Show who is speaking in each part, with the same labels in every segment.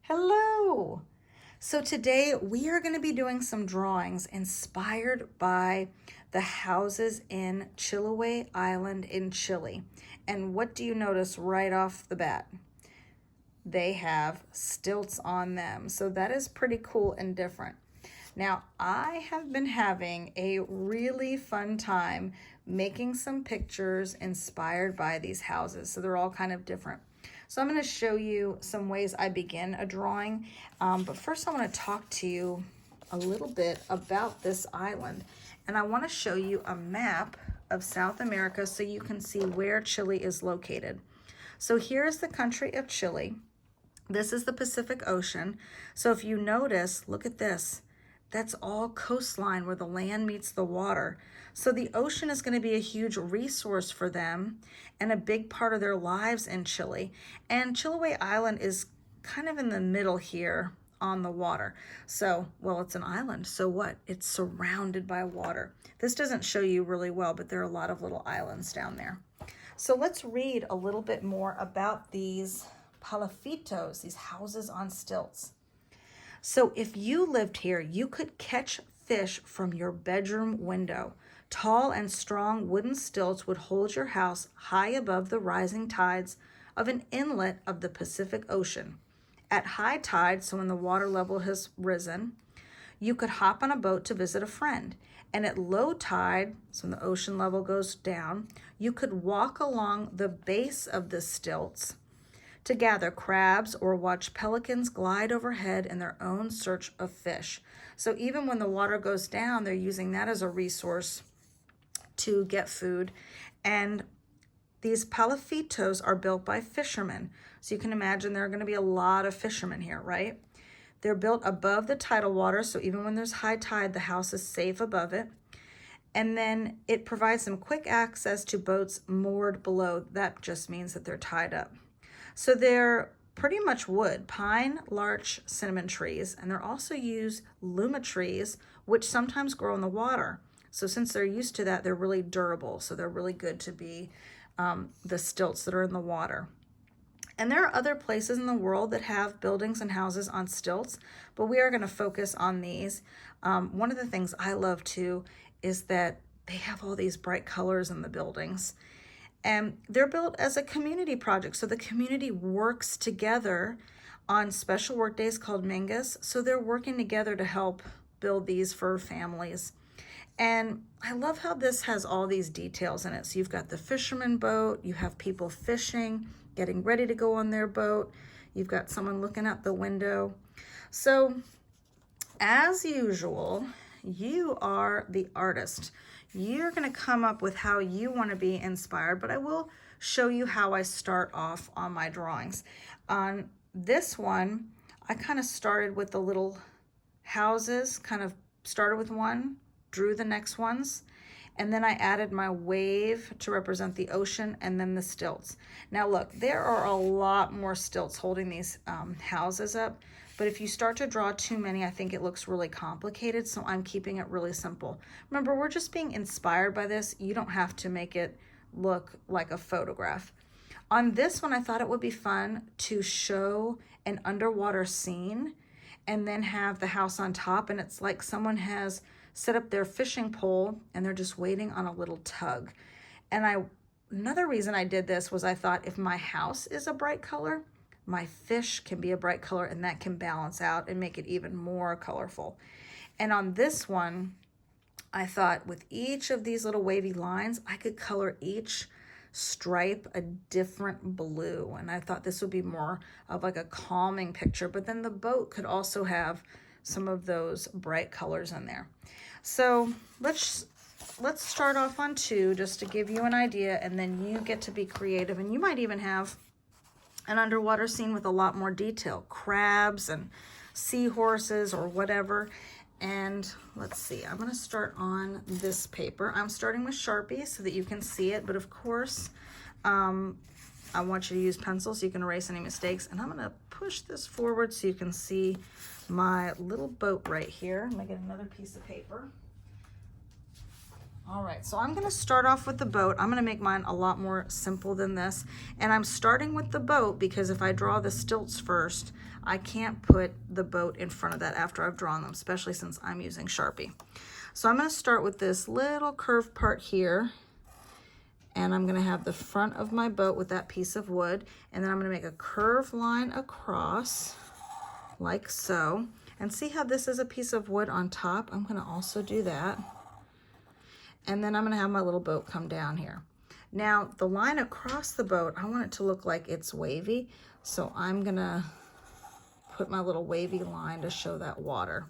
Speaker 1: Hello! So today we are going to be doing some drawings inspired by the houses in Chiloe Island in Chile. And what do you notice right off the bat? They have stilts on them. So that is pretty cool and different. Now, I have been having a really fun time making some pictures inspired by these houses. So they're all kind of different. So I'm going to show you some ways I begin a drawing. But first I want to talk to you a little bit about this island. And I want to show you a map of South America so you can see where Chile is located. So here's the country of Chile. This is the Pacific Ocean. So if you notice, look at this. That's all coastline where the land meets the water. So the ocean is going to be a huge resource for them and a big part of their lives in Chile. And Chiloe Island is kind of in the middle here on the water. So, well, it's an island. So what? It's surrounded by water. This doesn't show you really well, but there are a lot of little islands down there. So let's read a little bit more about these palafitos, these houses on stilts. So if you lived here, you could catch fish from your bedroom window. Tall and strong wooden stilts would hold your house high above the rising tides of an inlet of the Pacific Ocean. At high tide, so when the water level has risen, you could hop on a boat to visit a friend. And at low tide, so when the ocean level goes down, you could walk along the base of the stilts to gather crabs or watch pelicans glide overhead in their own search of fish. So even when the water goes down, they're using that as a resource to get food. And these palafitos are built by fishermen. So you can imagine there are going to be a lot of fishermen here, right? They're built above the tidal water, so even when there's high tide, the house is safe above it. And then it provides them quick access to boats moored below. That just means that they're tied up. So they're pretty much wood, pine, larch, cinnamon trees, and they're also use luma trees, which sometimes grow in the water. So since they're used to that, they're really durable. So they're really good to be the stilts that are in the water. And there are other places in the world that have buildings and houses on stilts, but we are going to focus on these. One of the things I love too is that they have all these bright colors in the buildings. And they're built as a community project. So the community works together on special work days called mingas. So they're working together to help build these for families. And I love how this has all these details in it. So you've got the fisherman boat, you have people fishing, getting ready to go on their boat. You've got someone looking out the window. So as usual, you are the artist. You're going to come up with how you want to be inspired, but I will show you how I start off on my drawings. On this one, I kind of started with the little houses, kind of started with one, drew the next ones, and then I added my wave to represent the ocean and then the stilts. Now look, there are a lot more stilts holding these houses up, but if you start to draw too many, I think it looks really complicated, so I'm keeping it really simple. Remember, we're just being inspired by this. You don't have to make it look like a photograph. On this one, I thought it would be fun to show an underwater scene and then have the house on top, and it's like someone has set up their fishing pole and they're just waiting on a little tug. And another reason I did this was I thought if my house is a bright color, my fish can be a bright color, and that can balance out and make it even more colorful. And on this one, I thought with each of these little wavy lines, I could color each stripe a different blue. And I thought this would be more of like a calming picture, but then the boat could also have some of those bright colors in there. So let's start off on two just to give you an idea, and then you get to be creative, and you might even have an underwater scene with a lot more detail, crabs and seahorses or whatever. And let's see, I'm going to start on this paper. I'm starting with Sharpie so that you can see it, but of course I want you to use pencils so you can erase any mistakes. And I'm going to push this forward so you can see my little boat right here. I'm going to get another piece of paper. All right, so I'm gonna start off with the boat. I'm gonna make mine a lot more simple than this. And I'm starting with the boat because if I draw the stilts first, I can't put the boat in front of that after I've drawn them, especially since I'm using Sharpie. So I'm gonna start with this little curved part here. And I'm gonna have the front of my boat with that piece of wood. And then I'm gonna make a curved line across like so. And see how this is a piece of wood on top? I'm gonna also do that. And then I'm gonna have my little boat come down here. Now, the line across the boat, I want it to look like it's wavy. So I'm gonna put my little wavy line to show that water.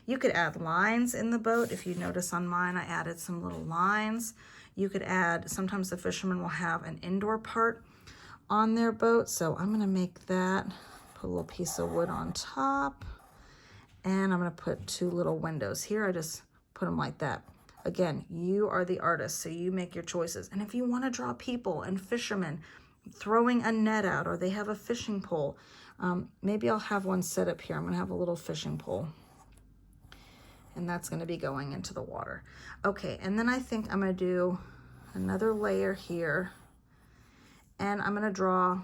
Speaker 1: You could add lines in the boat. If you notice on mine, I added some little lines. You could add, sometimes the fishermen will have an indoor part on their boat. So I'm gonna make that, put a little piece of wood on top. And I'm gonna put 2 little windows here. I just put them like that. Again, you are the artist, so you make your choices. And if you want to draw people and fishermen throwing a net out, or they have a fishing pole, maybe I'll have one set up here. I'm going to have a little fishing pole. And that's going to be going into the water. Okay, and then I think I'm going to do another layer here. And I'm going to draw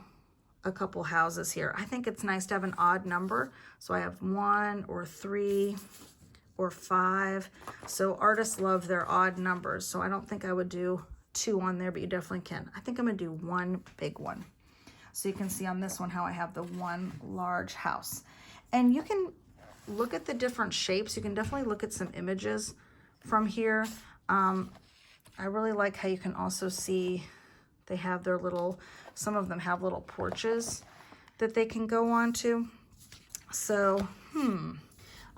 Speaker 1: a couple houses here. I think it's nice to have an odd number. So I have 1 or 3 or 5. So artists love their odd numbers. So I don't think I would do 2 on there, but you definitely can. I think I'm gonna do 1 big one. So you can see on this one how I have the 1 large house. And you can look at the different shapes. You can definitely look at some images from here. I really like how you can also see they have their little, some of them have little porches that they can go on to. So,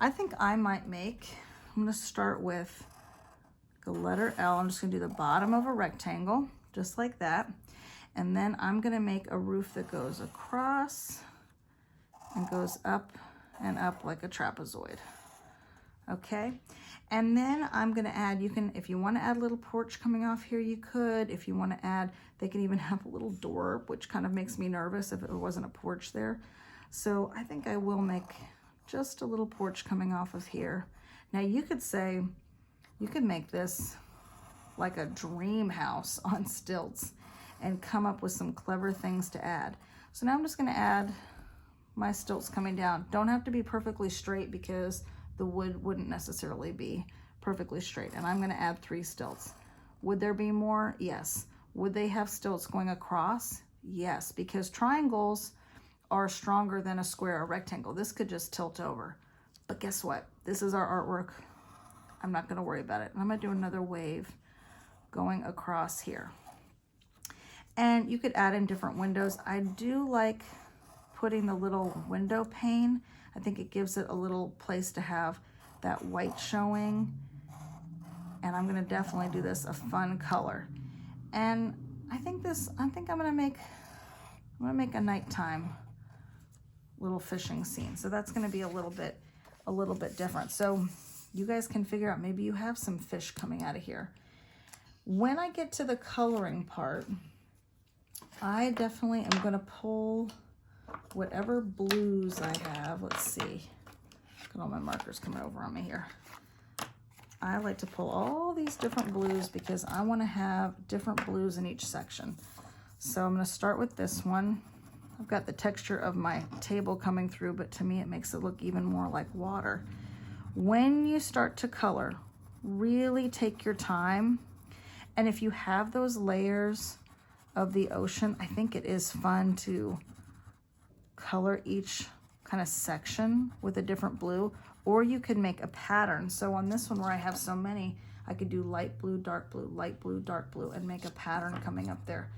Speaker 1: I think I might make, I'm gonna start with the letter L. I'm just gonna do the bottom of a rectangle, just like that. And then I'm gonna make a roof that goes across and goes up and up like a trapezoid. Okay, and then I'm gonna add, you can, if you wanna add a little porch coming off here, you could. If you wanna add, they can even have a little door, which kind of makes me nervous if it wasn't a porch there. So I think I will make just a little porch coming off of here. Now you could say, you could make this like a dream house on stilts and come up with some clever things to add. So now I'm just gonna add my stilts coming down. Don't have to be perfectly straight because the wood wouldn't necessarily be perfectly straight. And I'm gonna add 3 stilts. Would there be more? Yes. Would they have stilts going across? Yes, because triangles are stronger than a square or rectangle. This could just tilt over. But guess what? This is our artwork. I'm not gonna worry about it. I'm gonna do another wave going across here. And you could add in different windows. I do like putting the little window pane. I think it gives it a little place to have that white showing. And I'm gonna definitely do this a fun color. And I think I'm gonna make a nighttime little fishing scene. So that's gonna be a little bit different. So you guys can figure out, maybe you have some fish coming out of here. When I get to the coloring part, I definitely am gonna pull whatever blues I have. Let's see, look at all my markers coming over on me here. I like to pull all these different blues because I wanna have different blues in each section. So I'm gonna start with this one. I've got the texture of my table coming through, but to me it makes it look even more like water. When you start to color, really take your time. And if you have those layers of the ocean, I think it is fun to color each kind of section with a different blue, or you could make a pattern. So on this one where I have so many, I could do light blue, dark blue, light blue, dark blue, and make a pattern coming up there.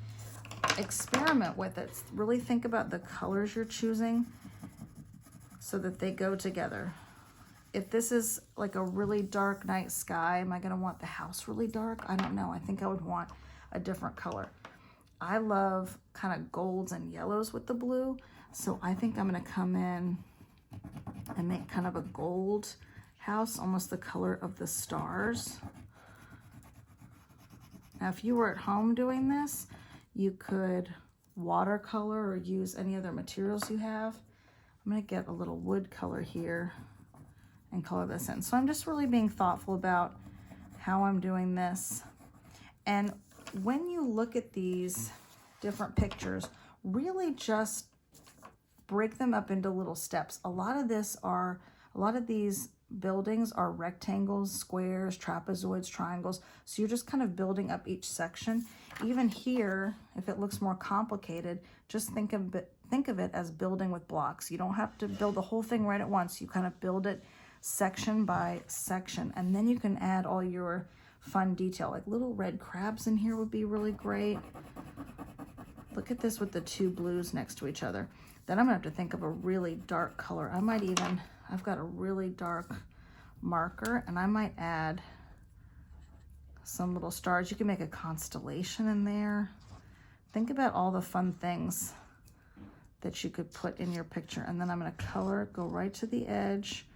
Speaker 1: Experiment with it. Really think about the colors you're choosing so that they go together. If this is like a really dark night sky, am I gonna want the house really dark? I don't know. I think I would want a different color. I love kind of golds and yellows with the blue. So I think I'm gonna come in and make kind of a gold house, almost the color of the stars. Now, if you were at home doing this, you could watercolor or use any other materials you have. I'm gonna get a little wood color here and color this in. So I'm just really being thoughtful about how I'm doing this. And when you look at these different pictures, really just break them up into little steps. A lot of these buildings are rectangles, squares, trapezoids, triangles. So you're just kind of building up each section. Even here, if it looks more complicated, just think of it as building with blocks. You don't have to build the whole thing right at once. You kind of build it section by section, and then you can add all your fun detail. Like little red crabs in here would be really great. Look at this with the two blues next to each other. Then I'm gonna have to think of a really dark color. I've got a really dark marker, and I might add some little stars. You can make a constellation in there. Think about all the fun things that you could put in your picture. And then I'm gonna color it, go right to the edge,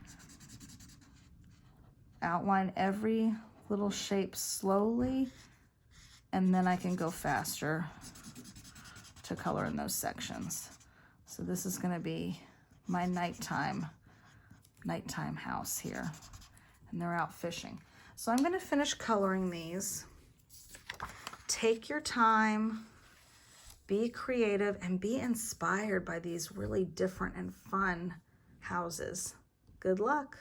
Speaker 1: outline every little shape slowly, and then I can go faster to color in those sections. So this is gonna be my nighttime house here, and they're out fishing. So I'm gonna finish coloring these. Take your time, be creative, and be inspired by these really different and fun houses. Good luck.